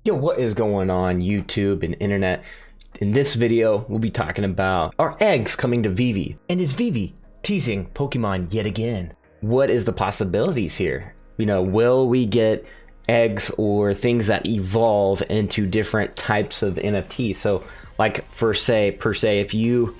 Yo, what is going on YouTube and internet? In this video, we'll be talking about are eggs coming to VEVE? And is VEVE teasing Pokemon yet again? What is the possibilities here? You know, will we get eggs or things that evolve into different types of NFTs? So like per se, if you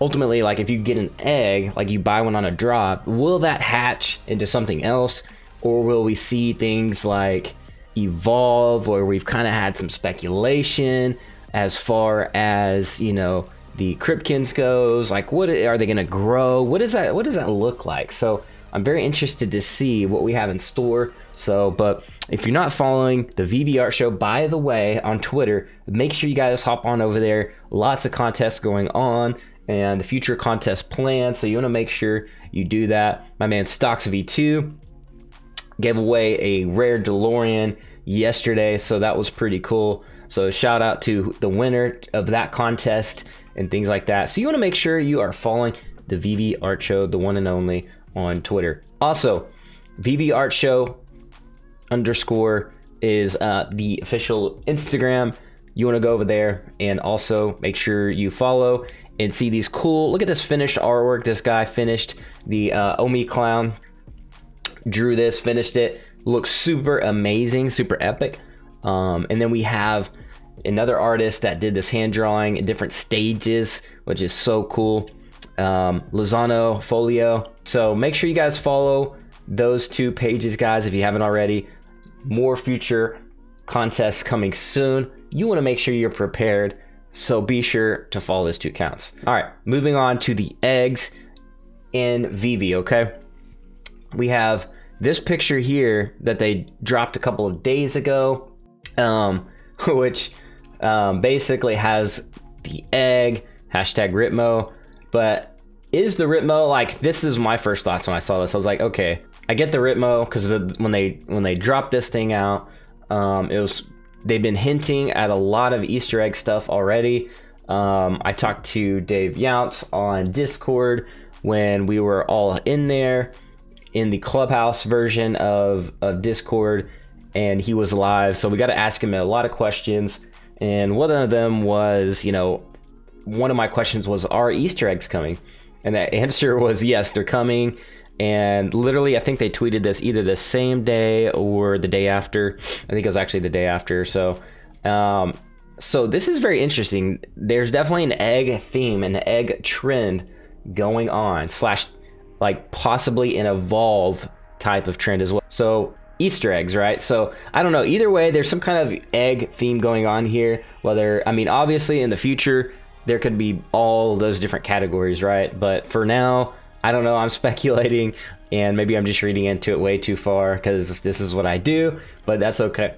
ultimately, like if you get an egg, like you buy one on a drop, will that hatch into something else? Or will we see things like evolve, or we've kind of had some speculation as far as, you know, the Cryptkins goes, like what are they going to grow? What does that look like? So I'm very interested to see what we have in store. So, but if you're not following the VEVE Art Show, by the way, on Twitter, make sure you guys hop on over there. Lots of contests going on and the future contest plans. So you want to make sure you do that. My man Stocks V2 gave away a rare DeLorean yesterday, so that was pretty cool. So shout out to the winner of that contest and things like that. So you want to make sure you are following the VEVE Art Show, the one and only, on Twitter. Also, VEVE Art Show _ is the official Instagram. You want to go over there and also make sure you follow and see these cool, look at this finished artwork. This guy finished the Omi clown, drew this, finished it, looks super amazing, super epic. And then we have another artist that did this hand drawing in different stages, which is so cool. Lozano Folio. So make sure you guys follow those two pages, guys, if you haven't already. More future contests coming soon. You want to make sure you're prepared, so be sure to follow those two accounts. All right, moving on to the eggs in VEVE, okay? We have this picture here that they dropped a couple of days ago, which basically has the egg, hashtag Ritmo. But is the Ritmo, like, this is my first thoughts when I saw this. I was like, okay, I get the Ritmo because when they dropped this thing out, they've been hinting at a lot of Easter egg stuff already. I talked to Dave Younts on Discord when we were all in there in the Clubhouse version of Discord, and he was live, so we got to ask him a lot of questions. And one of them was, you know, one of my questions was, are Easter eggs coming? And the answer was yes, they're coming. And literally, I think they tweeted this either the same day or the day after. I think it was actually the day after. So so this is very interesting. There's definitely an egg theme, an egg trend going on, slash like possibly an evolve type of trend as well. So Easter eggs, right? So I don't know, either way, there's some kind of egg theme going on here. Whether, I mean, obviously in the future, there could be all those different categories, right? But for now, I don't know, I'm speculating, and maybe I'm just reading into it way too far because this is what I do, but that's okay.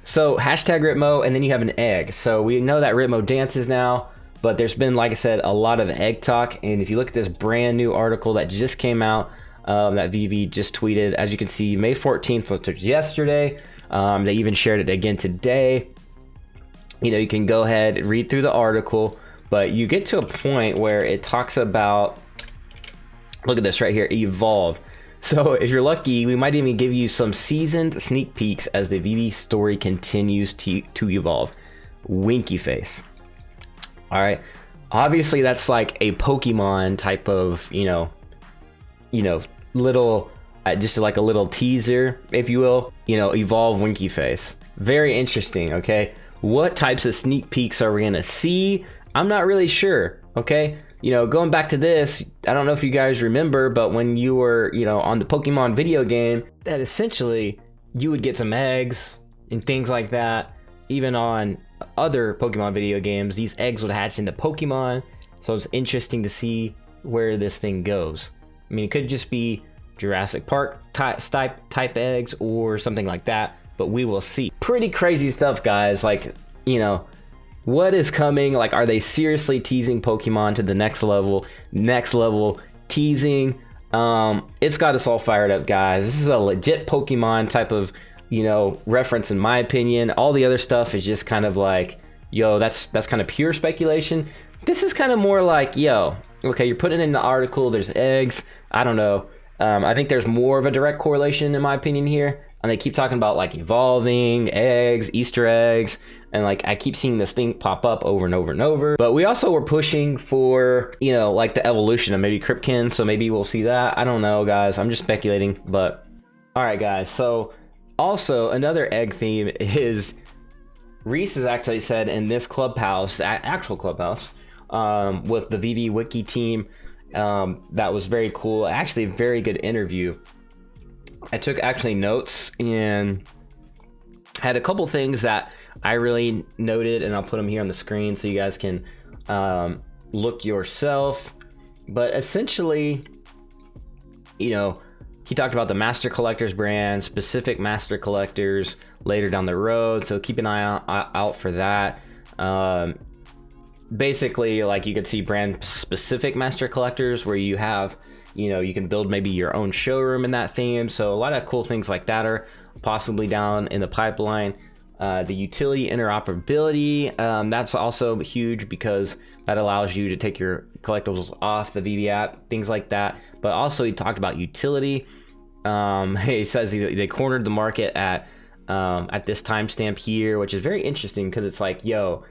So hashtag Ritmo, and then you have an egg. So we know that Ritmo dances now, but there's been, like I said, a lot of egg talk. And if you look at this brand new article that just came out, that VEVE just tweeted, as you can see, May 14th, which was yesterday. They even shared it again today. You know, you can go ahead and read through the article, but you get to a point where it talks about, look at this right here, evolve. So if you're lucky, we might even give you some seasoned sneak peeks as the VEVE story continues to evolve. Winky face. All right, obviously that's like a Pokemon type of, you know, little, just like a little teaser, if you will, you know, evolve Winky face. Very interesting, okay? What types of sneak peeks are we gonna see? I'm not really sure, okay? You know, going back to this, I don't know if you guys remember, but when you were, you know, on the Pokemon video game, that essentially you would get some eggs and things like that. Even on other Pokemon video games, these eggs would hatch into Pokemon. So it's interesting to see where this thing goes. I mean, it could just be Jurassic Park type eggs or something like that, but we will see. Pretty crazy stuff, guys. Like, you know, what is coming? Like, are they seriously teasing Pokemon to the next level? Next level teasing. It's got us all fired up, guys. This is a legit Pokemon type of, you know, reference in my opinion. All the other stuff is just kind of like, yo, that's kind of pure speculation. This is kind of more like, yo, okay, you're putting in the article, there's eggs. I don't know. I think there's more of a direct correlation in my opinion here. and they keep talking about like evolving eggs, Easter eggs, and like I keep seeing this thing pop up over and over and over. But we also were pushing for, you know, like the evolution of maybe Cryptkin, so maybe we'll see that. I don't know, guys, I'm just speculating. But all right, guys, so also another egg theme is Reese has actually said in this clubhouse, actual clubhouse, with the VEVE Wiki team, that was very cool. Actually, a very good interview. I took actually notes and had a couple things that I really noted, and I'll put them here on the screen so you guys can look yourself. But essentially, you know, he talked about the master collectors brand, specific master collectors later down the road, so keep an eye out for that. Basically, like, you could see brand specific master collectors where you have, you know, you can build maybe your own showroom in that theme. So a lot of cool things like that are possibly down in the pipeline. The utility interoperability, that's also huge because that allows you to take your collectibles off the VEVE app, things like that. But also he talked about utility. He says they cornered the market at this timestamp here, which is very interesting because it's like, yo,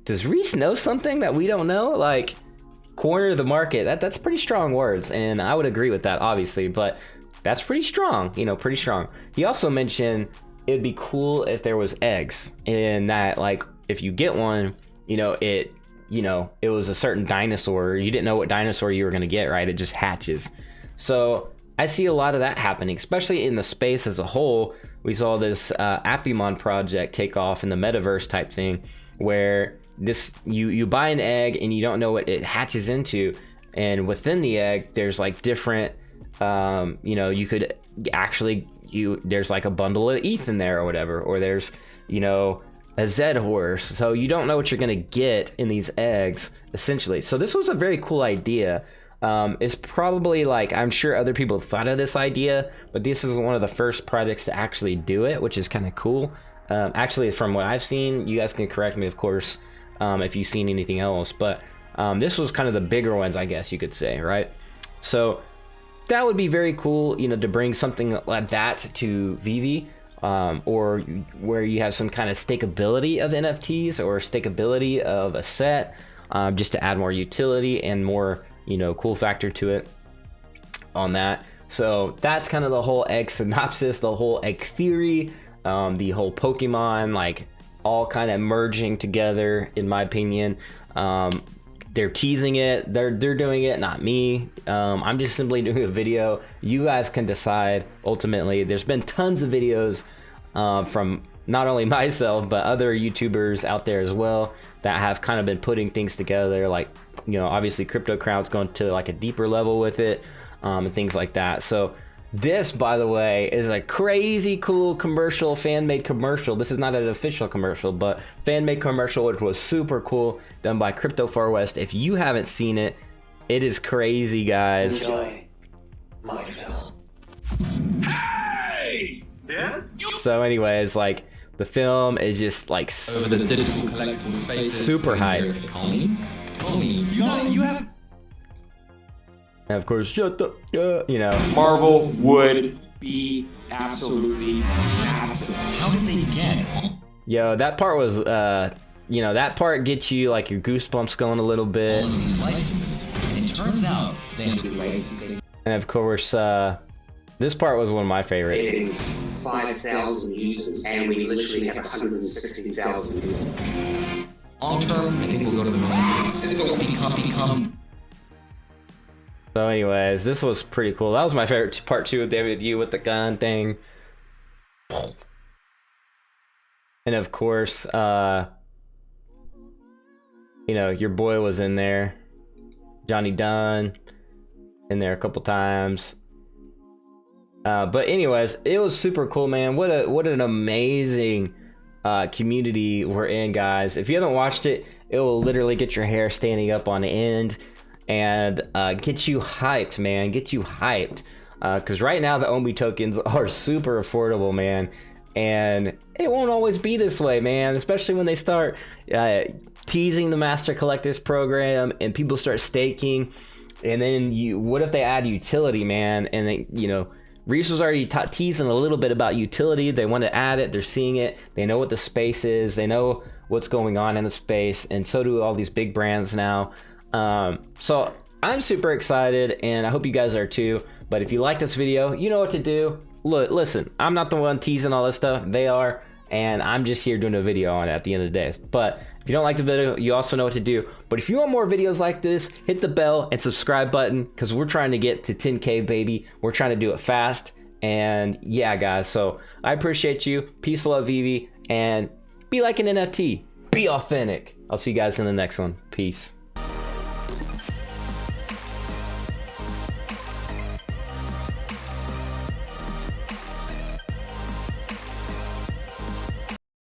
does Reese know something that we don't know? Like, corner the market, that's pretty strong words, and I would agree with that, obviously, but that's pretty strong, you know, pretty strong. He also mentioned it'd be cool if there was eggs, and that, like, if you get one, you know, it was a certain dinosaur, you didn't know what dinosaur you were gonna get, right? It just hatches. So I see a lot of that happening, especially in the space as a whole. We saw this Appimon project take off in the metaverse type thing, where this you buy an egg and you don't know what it hatches into, and within the egg there's like different you know, you could actually, there's like a bundle of ETH in there or whatever, or there's, you know, a Z horse, so you don't know what you're gonna get in these eggs essentially. So this was a very cool idea. It's probably, like, I'm sure other people thought of this idea, but this is one of the first projects to actually do it, which is kind of cool. Actually, from what I've seen, you guys can correct me, of course, if you've seen anything else, but this was kind of the bigger ones, I guess you could say, right? So that would be very cool, you know, to bring something like that to VEVE, or where you have some kind of stakeability of NFTs or stakeability of a set, just to add more utility and more, you know, cool factor to it on that. So that's kind of the whole egg synopsis, the whole egg theory, the whole Pokemon, like, all kind of merging together, in my opinion. They're teasing it, they're doing it, not me. I'm just simply doing a video. You guys can decide ultimately. There's been tons of videos from not only myself but other YouTubers out there as well that have kind of been putting things together, like, you know, obviously Crypto Crowd's going to like a deeper level with it, and things like that. So this, by the way, is a crazy cool commercial, fan-made commercial. This is not an official commercial, but fan-made commercial, which was super cool, done by Crypto Far West. If you haven't seen it, it is crazy, guys. Enjoy my film. Hey! Yes? So anyways, like, the film is just like Over the digital collectible spaces, super hype. Ecomi, you have. And of course, shut the, you know. Marvel would be absolutely massive. How did they get? Yo, that part was, you know, that part gets you like your goosebumps going a little bit. All of these licenses. And it turns out they have Licensing. And of course, this part was one of my favorites. Getting 5,000 users, and we literally have 160,000 users. long term. I think we'll go to the moon. It's going to become. So anyways, this was pretty cool. That was my favorite part too, with David Yu with the gun thing. And of course, you know, your boy was in there. Johnny Dunn in there a couple times. But anyways, it was super cool, man. What an amazing community we're in, guys. If you haven't watched it, it will literally get your hair standing up on end and get you hyped, man. Get you hyped. Because right now the Omi tokens are super affordable, man. And it won't always be this way, man. Especially when they start teasing the Master Collectors program and people start staking. And then what if they add utility, man? And they, you know, Reese was already teasing a little bit about utility. They want to add it. They're seeing it. They know what the space is. They know what's going on in the space, and so do all these big brands now. So I'm super excited, and I hope you guys are too. But if you like this video, you know what to do. Look, listen, I'm not the one teasing all this stuff. They are, and I'm just here doing a video on it at the end of the day. But if you don't like the video, you also know what to do. But if you want more videos like this, hit the bell and subscribe button, because we're trying to get to 10K, baby. We're trying to do it fast. And yeah, guys, so I appreciate you. Peace, love, VEVE, and be like an NFT. Be authentic. I'll see you guys in the next one. Peace.